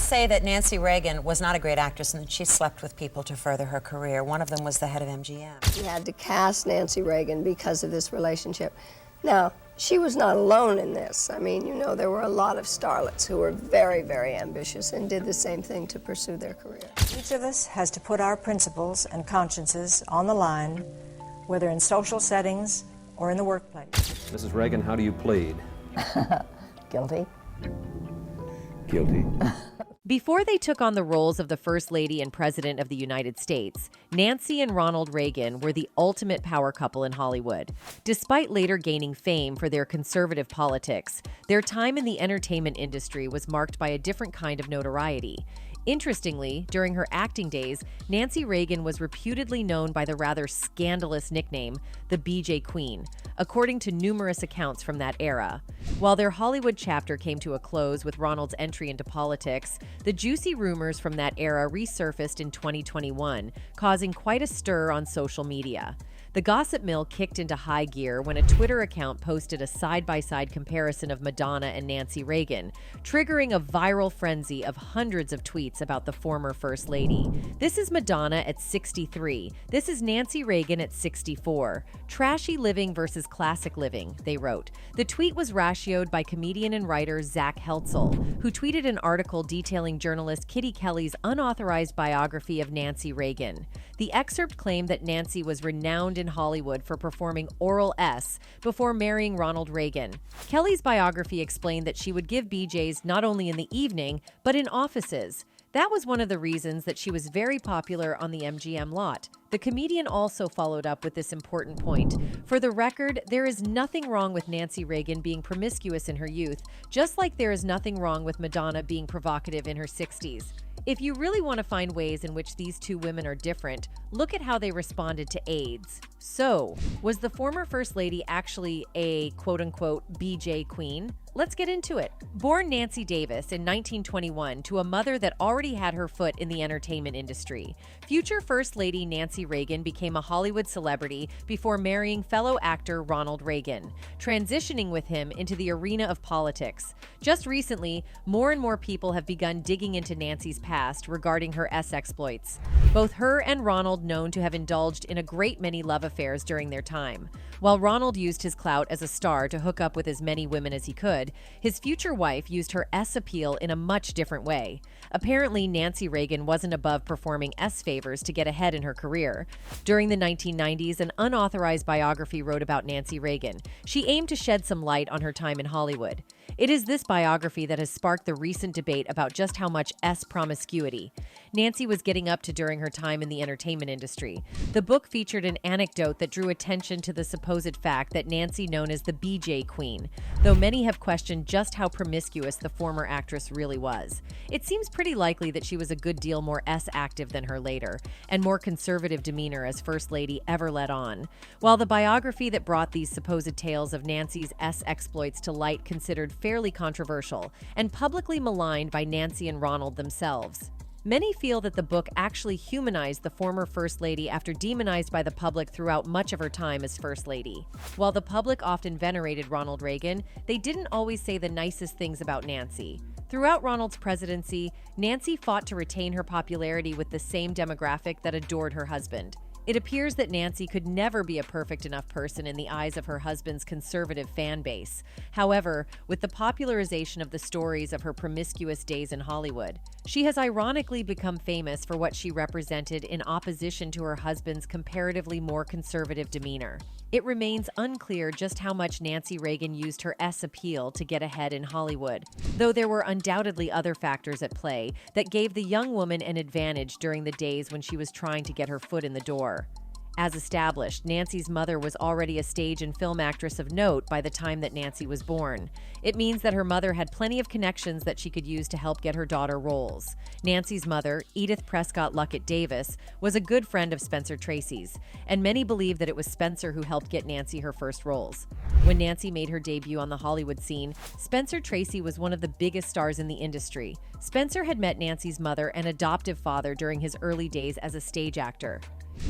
say that Nancy Reagan was not a great actress and that she slept with people to further her career. One of them was the head of MGM. He had to cast Nancy Reagan because of this relationship. Now, she was not alone in this. I mean, you know, there were a lot of starlets who were very, very ambitious and did the same thing to pursue their career. Each of us has to put our principles and consciences on the line, whether in social settings or in the workplace. Mrs. Reagan, how do you plead? Guilty. Guilty. Before they took on the roles of the First Lady and President of the United States, Nancy and Ronald Reagan were the ultimate power couple in Hollywood. Despite later gaining fame for their conservative politics, their time in the entertainment industry was marked by a different kind of notoriety. Interestingly, during her acting days, Nancy Reagan was reputedly known by the rather scandalous nickname, the BJ Queen, according to numerous accounts from that era. While their Hollywood chapter came to a close with Ronald's entry into politics, the juicy rumors from that era resurfaced in 2021, causing quite a stir on social media. The gossip mill kicked into high gear when a Twitter account posted a side-by-side comparison of Madonna and Nancy Reagan, triggering a viral frenzy of hundreds of tweets about the former First Lady. This is Madonna at 63. This is Nancy Reagan at 64. Trashy living versus classic living, they wrote. The tweet was ratioed by comedian and writer Zach Heltzel, who tweeted an article detailing journalist Kitty Kelly's unauthorized biography of Nancy Reagan. The excerpt claimed that Nancy was renowned in Hollywood for performing oral S before marrying Ronald Reagan. Kelly's biography explained that she would give BJs not only in the evening, but in offices. That was one of the reasons that she was very popular on the MGM lot. The comedian also followed up with this important point. For the record, there is nothing wrong with Nancy Reagan being promiscuous in her youth, just like there is nothing wrong with Madonna being provocative in her 60s. If you really want to find ways in which these two women are different, look at how they responded to AIDS. So, was the former First Lady actually a quote-unquote BJ Queen? Let's get into it. Born Nancy Davis in 1921 to a mother that already had her foot in the entertainment industry, future First Lady Nancy Reagan became a Hollywood celebrity before marrying fellow actor Ronald Reagan, transitioning with him into the arena of politics. Just recently, more and more people have begun digging into Nancy's past regarding her S-exploits. Both her and Ronald known to have indulged in a great many love affairs during their time. While Ronald used his clout as a star to hook up with as many women as he could, his future wife used her S appeal in a much different way. Apparently, Nancy Reagan wasn't above performing S favors to get ahead in her career. During the 1990s, an unauthorized biography wrote about Nancy Reagan. She aimed to shed some light on her time in Hollywood. It is this biography that has sparked the recent debate about just how much S promiscuity Nancy was getting up to during her time in the entertainment industry. The book featured an anecdote that drew attention to the supposed fact that Nancy known as the BJ Queen, though many have questioned just how promiscuous the former actress really was. It seems pretty likely that she was a good deal more S-active than her later, and more conservative demeanor as First Lady ever let on. While the biography that brought these supposed tales of Nancy's S-exploits to light considered fairly controversial, and publicly maligned by Nancy and Ronald themselves. Many feel that the book actually humanized the former First Lady after demonized by the public throughout much of her time as First Lady. While the public often venerated Ronald Reagan, they didn't always say the nicest things about Nancy. Throughout Ronald's presidency, Nancy fought to retain her popularity with the same demographic that adored her husband. It appears that Nancy could never be a perfect enough person in the eyes of her husband's conservative fan base. However, with the popularization of the stories of her promiscuous days in Hollywood, she has ironically become famous for what she represented in opposition to her husband's comparatively more conservative demeanor. It remains unclear just how much Nancy Reagan used her S appeal to get ahead in Hollywood, though there were undoubtedly other factors at play that gave the young woman an advantage during the days when she was trying to get her foot in the door. As established, Nancy's mother was already a stage and film actress of note by the time that Nancy was born. It means that her mother had plenty of connections that she could use to help get her daughter roles. Nancy's mother, Edith Prescott Luckett Davis, was a good friend of Spencer Tracy's, and many believe that it was Spencer who helped get Nancy her first roles. When Nancy made her debut on the Hollywood scene, Spencer Tracy was one of the biggest stars in the industry. Spencer had met Nancy's mother and adoptive father during his early days as a stage actor.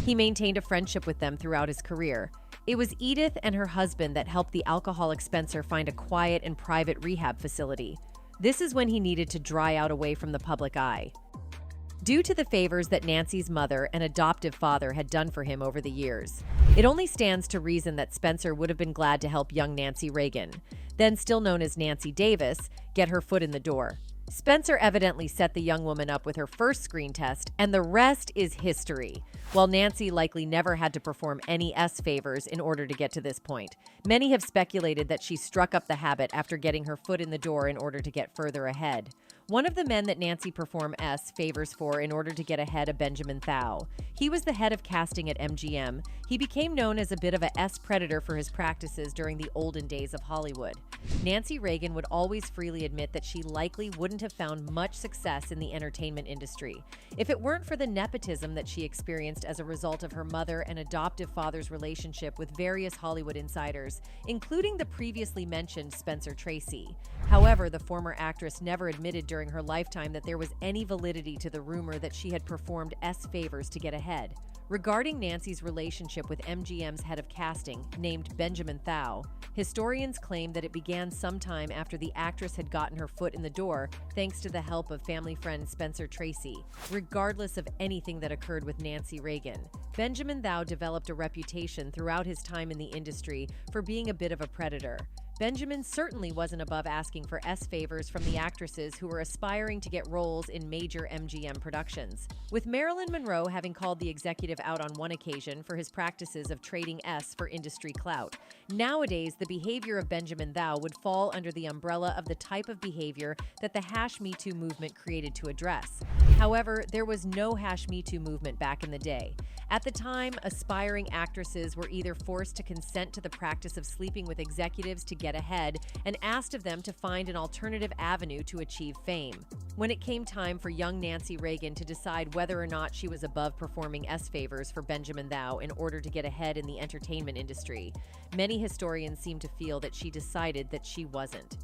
He maintained a friendship with them throughout his career. It was Edith and her husband that helped the alcoholic Spencer find a quiet and private rehab facility. This is when he needed to dry out away from the public eye. Due to the favors that Nancy's mother and adoptive father had done for him over the years, it only stands to reason that Spencer would have been glad to help young Nancy Reagan, then still known as Nancy Davis, get her foot in the door. Spencer evidently set the young woman up with her first screen test, and the rest is history. While Nancy likely never had to perform any S favors in order to get to this point, many have speculated that she struck up the habit after getting her foot in the door in order to get further ahead. One of the men that Nancy performed S favors for in order to get ahead of Benjamin Thau. He was the head of casting at MGM. He became known as a bit of a S predator for his practices during the olden days of Hollywood. Nancy Reagan would always freely admit that she likely wouldn't have found much success in the entertainment industry if it weren't for the nepotism that she experienced as a result of her mother and adoptive father's relationship with various Hollywood insiders, including the previously mentioned Spencer Tracy. However, the former actress never admitted during her lifetime that there was any validity to the rumor that she had performed S favors to get ahead. Regarding Nancy's relationship with MGM's head of casting, named Benjamin Thau, historians claim that it began sometime after the actress had gotten her foot in the door thanks to the help of family friend Spencer Tracy. Regardless of anything that occurred with Nancy Reagan, Benjamin Thau developed a reputation throughout his time in the industry for being a bit of a predator. Benjamin certainly wasn't above asking for S favors from the actresses who were aspiring to get roles in major MGM productions, with Marilyn Monroe having called the executive out on one occasion for his practices of trading S for industry clout. Nowadays, the behavior of Benjamin Thau would fall under the umbrella of the type of behavior that the #MeToo movement created to address. However, there was no #MeToo movement back in the day. At the time, aspiring actresses were either forced to consent to the practice of sleeping with executives to get ahead and asked of them to find an alternative avenue to achieve fame. When it came time for young Nancy Reagan to decide whether or not she was above performing S favors for Benjamin Thau in order to get ahead in the entertainment industry, many historians seem to feel that she decided that she wasn't.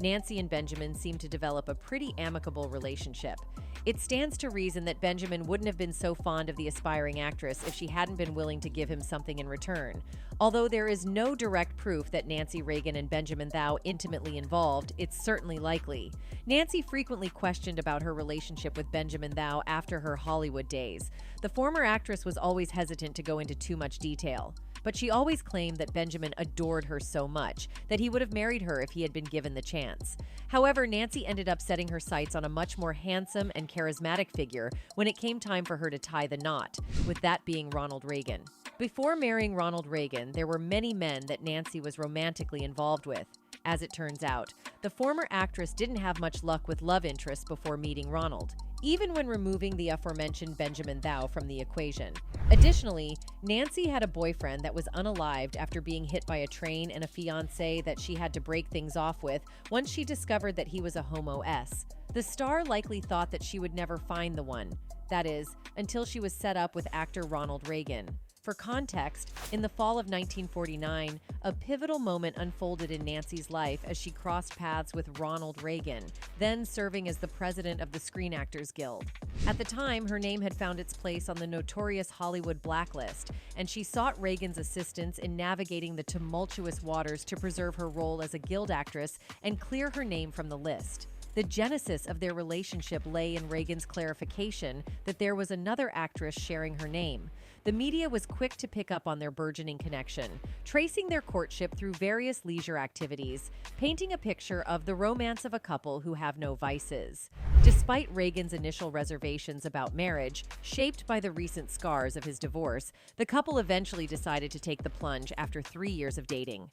Nancy and Benjamin seemed to develop a pretty amicable relationship. It stands to reason that Benjamin wouldn't have been so fond of the aspiring actress if she hadn't been willing to give him something in return. Although there is no direct proof that Nancy Reagan and Benjamin Thau intimately involved, it's certainly likely. Nancy frequently questioned about her relationship with Benjamin Thau after her Hollywood days. The former actress was always hesitant to go into too much detail, but she always claimed that Benjamin adored her so much that he would have married her if he had been given the chance. However, Nancy ended up setting her sights on a much more handsome and charismatic figure when it came time for her to tie the knot, with that being Ronald Reagan. Before marrying Ronald Reagan, there were many men that Nancy was romantically involved with. As it turns out, the former actress didn't have much luck with love interests before meeting Ronald, even when removing the aforementioned Benjamin Thau from the equation. Additionally, Nancy had a boyfriend that was unalived after being hit by a train and a fiancé that she had to break things off with once she discovered that he was a homo S. The star likely thought that she would never find the one, that is, until she was set up with actor Ronald Reagan. For context, in the fall of 1949, a pivotal moment unfolded in Nancy's life as she crossed paths with Ronald Reagan, then serving as the president of the Screen Actors Guild. At the time, her name had found its place on the notorious Hollywood blacklist, and she sought Reagan's assistance in navigating the tumultuous waters to preserve her role as a Guild actress and clear her name from the list. The genesis of their relationship lay in Reagan's clarification that there was another actress sharing her name. The media was quick to pick up on their burgeoning connection, tracing their courtship through various leisure activities, painting a picture of the romance of a couple who have no vices. Despite Reagan's initial reservations about marriage, shaped by the recent scars of his divorce, the couple eventually decided to take the plunge after 3 years of dating.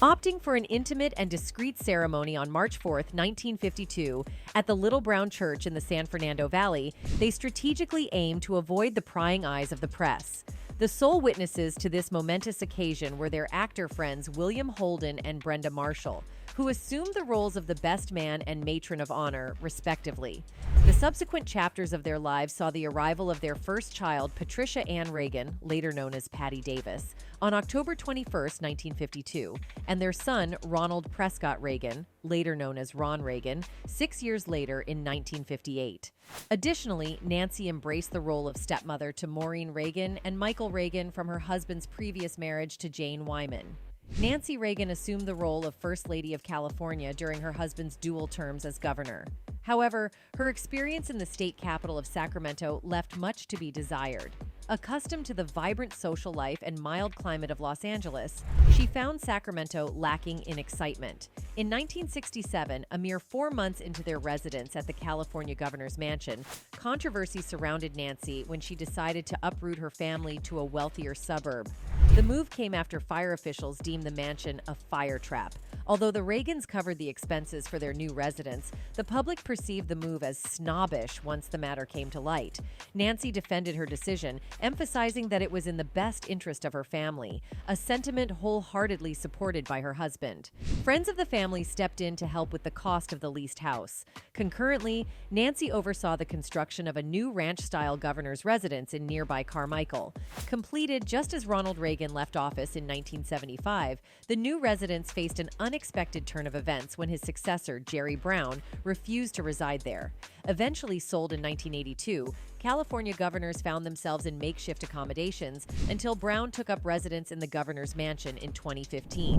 Opting for an intimate and discreet ceremony on March 4, 1952, at the Little Brown Church in the San Fernando Valley, they strategically aimed to avoid the prying eyes of the press. The sole witnesses to this momentous occasion were their actor friends William Holden and Brenda Marshall, who assumed the roles of the best man and matron of honor, respectively. The subsequent chapters of their lives saw the arrival of their first child, Patricia Ann Reagan, later known as Patty Davis, on October 21, 1952, and their son, Ronald Prescott Reagan, later known as Ron Reagan, 6 years later in 1958. Additionally, Nancy embraced the role of stepmother to Maureen Reagan and Michael Reagan from her husband's previous marriage to Jane Wyman. Nancy Reagan assumed the role of First Lady of California during her husband's dual terms as governor. However, her experience in the state capital of Sacramento left much to be desired. Accustomed to the vibrant social life and mild climate of Los Angeles, she found Sacramento lacking in excitement. In 1967, a mere 4 months into their residence at the California governor's mansion, controversy surrounded Nancy when she decided to uproot her family to a wealthier suburb. The move came after fire officials deemed the mansion a fire trap. Although the Reagans covered the expenses for their new residence, the public perceived the move as snobbish once the matter came to light. Nancy defended her decision, emphasizing that it was in the best interest of her family, a sentiment wholeheartedly supported by her husband. Friends of the family stepped in to help with the cost of the leased house. Concurrently, Nancy oversaw the construction of a new ranch-style governor's residence in nearby Carmichael. Completed just as Ronald Reagan left office in 1975, the new residence faced an unexpected turn of events when his successor, Jerry Brown, refused to reside there. Eventually sold in 1982, California governors found themselves in makeshift accommodations until Brown took up residence in the governor's mansion in 2015.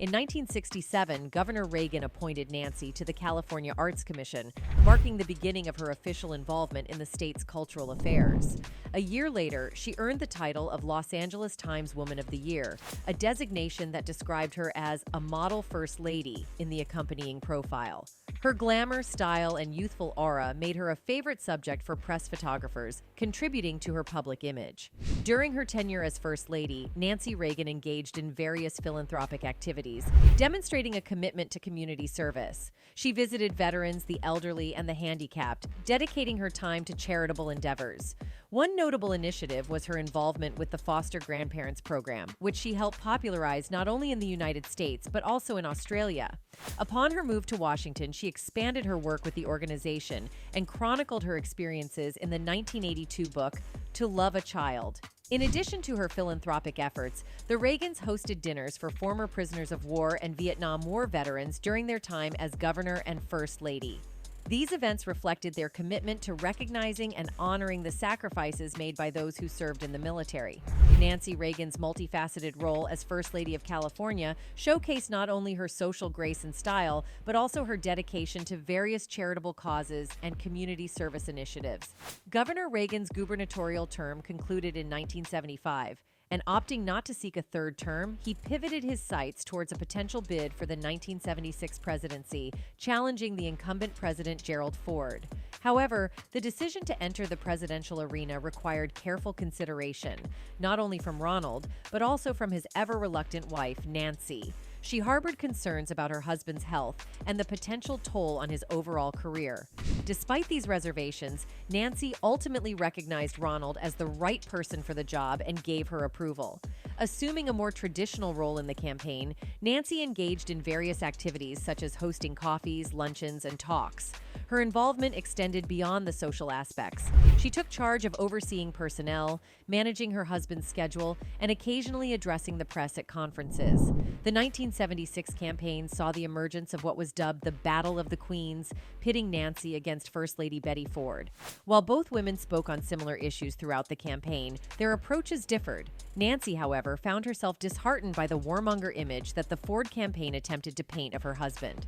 In 1967, Governor Reagan appointed Nancy to the California Arts Commission, marking the beginning of her official involvement in the state's cultural affairs. A year later, she earned the title of Los Angeles Times Woman of the Year, a designation that described her as a model first lady in the accompanying profile. Her glamour, style, and youthful aura made her a favorite subject for press photographers, contributing to her public image. During her tenure as First Lady, Nancy Reagan engaged in various philanthropic activities, demonstrating a commitment to community service. She visited veterans, the elderly, and the handicapped, dedicating her time to charitable endeavors. One notable initiative was her involvement with the Foster Grandparents Program, which she helped popularize not only in the United States, but also in Australia. Upon her move to Washington, she expanded her work with the organization and chronicled her experiences in the 1982 book, To Love a Child. In addition to her philanthropic efforts, the Reagans hosted dinners for former prisoners of war and Vietnam War veterans during their time as governor and First Lady. These events reflected their commitment to recognizing and honoring the sacrifices made by those who served in the military. Nancy Reagan's multifaceted role as First Lady of California showcased not only her social grace and style, but also her dedication to various charitable causes and community service initiatives. Governor Reagan's gubernatorial term concluded in 1975. And opting not to seek a third term, he pivoted his sights towards a potential bid for the 1976 presidency, challenging the incumbent President Gerald Ford. However, the decision to enter the presidential arena required careful consideration, not only from Ronald, but also from his ever-reluctant wife, Nancy. She harbored concerns about her husband's health and the potential toll on his overall career. Despite these reservations, Nancy ultimately recognized Ronald as the right person for the job and gave her approval. Assuming a more traditional role in the campaign, Nancy engaged in various activities such as hosting coffees, luncheons, and talks. Her involvement extended beyond the social aspects. She took charge of overseeing personnel, managing her husband's schedule, and occasionally addressing the press at conferences. The 1976 campaign saw the emergence of what was dubbed the Battle of the Queens, pitting Nancy against First Lady Betty Ford. While both women spoke on similar issues throughout the campaign, their approaches differed. Nancy, however, found herself disheartened by the warmonger image that the Ford campaign attempted to paint of her husband.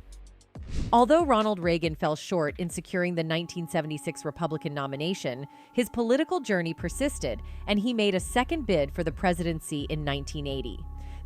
Although Ronald Reagan fell short in securing the 1976 Republican nomination, his political journey persisted, and he made a second bid for the presidency in 1980.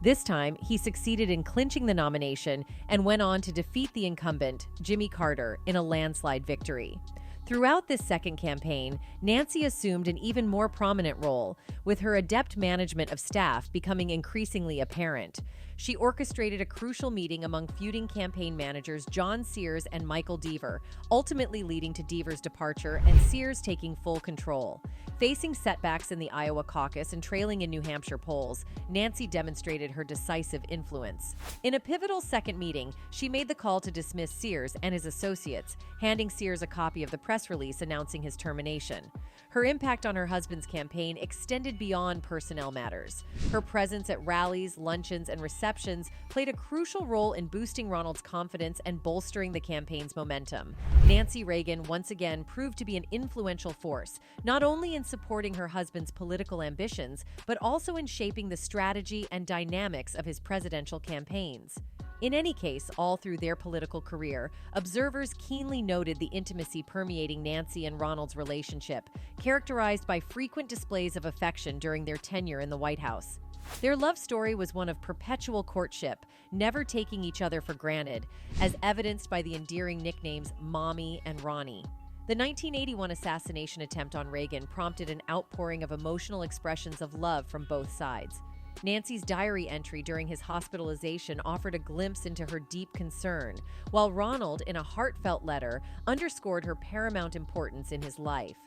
This time, he succeeded in clinching the nomination and went on to defeat the incumbent, Jimmy Carter, in a landslide victory. Throughout this second campaign, Nancy assumed an even more prominent role, with her adept management of staff becoming increasingly apparent. She orchestrated a crucial meeting among feuding campaign managers John Sears and Michael Deaver, ultimately leading to Deaver's departure and Sears taking full control. Facing setbacks in the Iowa caucus and trailing in New Hampshire polls, Nancy demonstrated her decisive influence. In a pivotal second meeting, she made the call to dismiss Sears and his associates, handing Sears a copy of the press release announcing his termination. Her impact on her husband's campaign extended beyond personnel matters. Her presence at rallies, luncheons, and receptions receptions played a crucial role in boosting Ronald's confidence and bolstering the campaign's momentum. Nancy Reagan once again proved to be an influential force, not only in supporting her husband's political ambitions, but also in shaping the strategy and dynamics of his presidential campaigns. In any case, all through their political career, observers keenly noted the intimacy permeating Nancy and Ronald's relationship, characterized by frequent displays of affection during their tenure in the White House. Their love story was one of perpetual courtship, never taking each other for granted, as evidenced by the endearing nicknames Mommy and Ronnie. The 1981 assassination attempt on Reagan prompted an outpouring of emotional expressions of love from both sides. Nancy's diary entry during his hospitalization offered a glimpse into her deep concern, while Ronald, in a heartfelt letter, underscored her paramount importance in his life.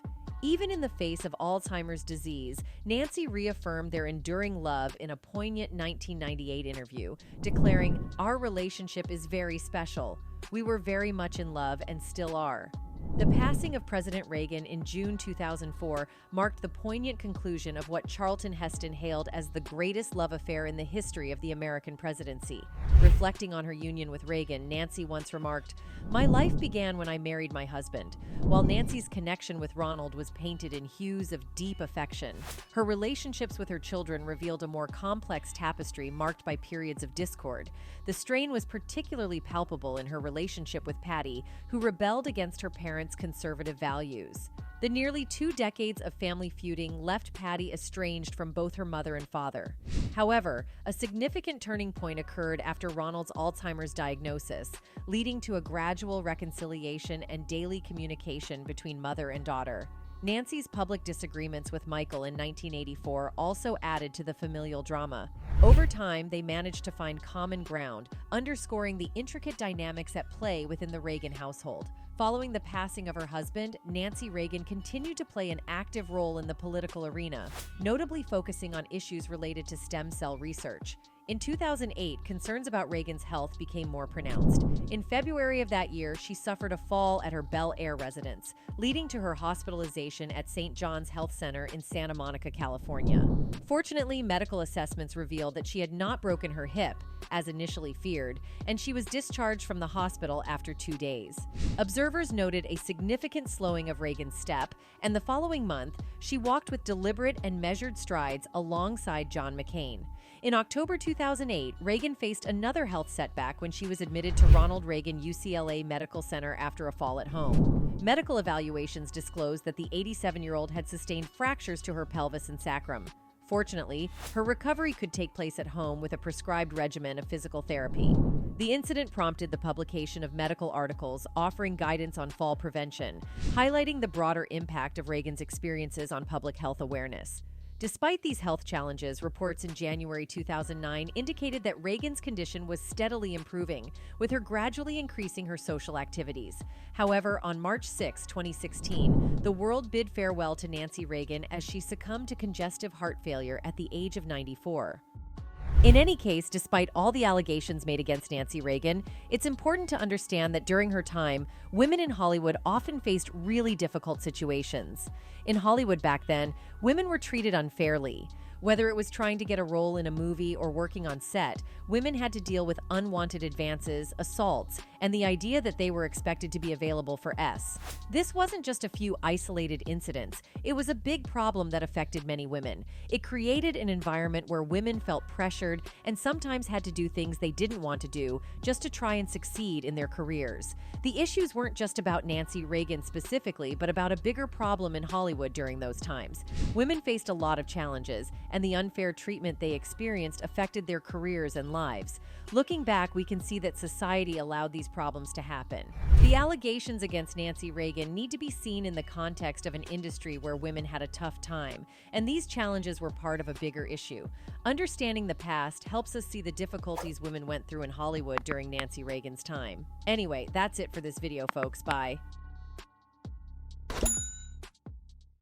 Even in the face of Alzheimer's disease, Nancy reaffirmed their enduring love in a poignant 1998 interview, declaring, "Our relationship is very special. We were very much in love and still are." The passing of President Reagan in June 2004 marked the poignant conclusion of what Charlton Heston hailed as the greatest love affair in the history of the American presidency. Reflecting on her union with Reagan, Nancy once remarked, "My life began when I married my husband." While Nancy's connection with Ronald was painted in hues of deep affection, her relationships with her children revealed a more complex tapestry marked by periods of discord. The strain was particularly palpable in her relationship with Patty, who rebelled against her parents' conservative values. The nearly 2 decades of family feuding left Patty estranged from both her mother and father. However, a significant turning point occurred after Ronald's Alzheimer's diagnosis, leading to a gradual reconciliation and daily communication between mother and daughter. Nancy's public disagreements with Michael in 1984 also added to the familial drama. Over time, they managed to find common ground, underscoring the intricate dynamics at play within the Reagan household. Following the passing of her husband, Nancy Reagan continued to play an active role in the political arena, notably focusing on issues related to stem cell research. In 2008, concerns about Reagan's health became more pronounced. In February of that year, she suffered a fall at her Bel Air residence, leading to her hospitalization at St. John's Health Center in Santa Monica, California. Fortunately, medical assessments revealed that she had not broken her hip, as initially feared, and she was discharged from the hospital after 2 days. Observers noted a significant slowing of Reagan's step, and the following month, she walked with deliberate and measured strides alongside John McCain. In October 2008, Reagan faced another health setback when she was admitted to Ronald Reagan UCLA Medical Center after a fall at home. Medical evaluations disclosed that the 87-year-old had sustained fractures to her pelvis and sacrum. Fortunately, her recovery could take place at home with a prescribed regimen of physical therapy. The incident prompted the publication of medical articles offering guidance on fall prevention, highlighting the broader impact of Reagan's experiences on public health awareness. Despite these health challenges, reports in January 2009 indicated that Reagan's condition was steadily improving, with her gradually increasing her social activities. However, on March 6, 2016, the world bid farewell to Nancy Reagan as she succumbed to congestive heart failure at the age of 94. In any case, despite all the allegations made against Nancy Reagan, it's important to understand that during her time, women in Hollywood often faced really difficult situations. In Hollywood back then, women were treated unfairly. Whether it was trying to get a role in a movie or working on set, women had to deal with unwanted advances, assaults, and the idea that they were expected to be available for S. This wasn't just a few isolated incidents. It was a big problem that affected many women. It created an environment where women felt pressured and sometimes had to do things they didn't want to do just to try and succeed in their careers. The issues weren't just about Nancy Reagan specifically, but about a bigger problem in Hollywood during those times. Women faced a lot of challenges, and the unfair treatment they experienced affected their careers and lives. Looking back, we can see that society allowed these problems to happen. The allegations against Nancy Reagan need to be seen in the context of an industry where women had a tough time, and these challenges were part of a bigger issue. Understanding the past helps us see the difficulties women went through in Hollywood during Nancy Reagan's time. Anyway, that's it for this video, folks. Bye.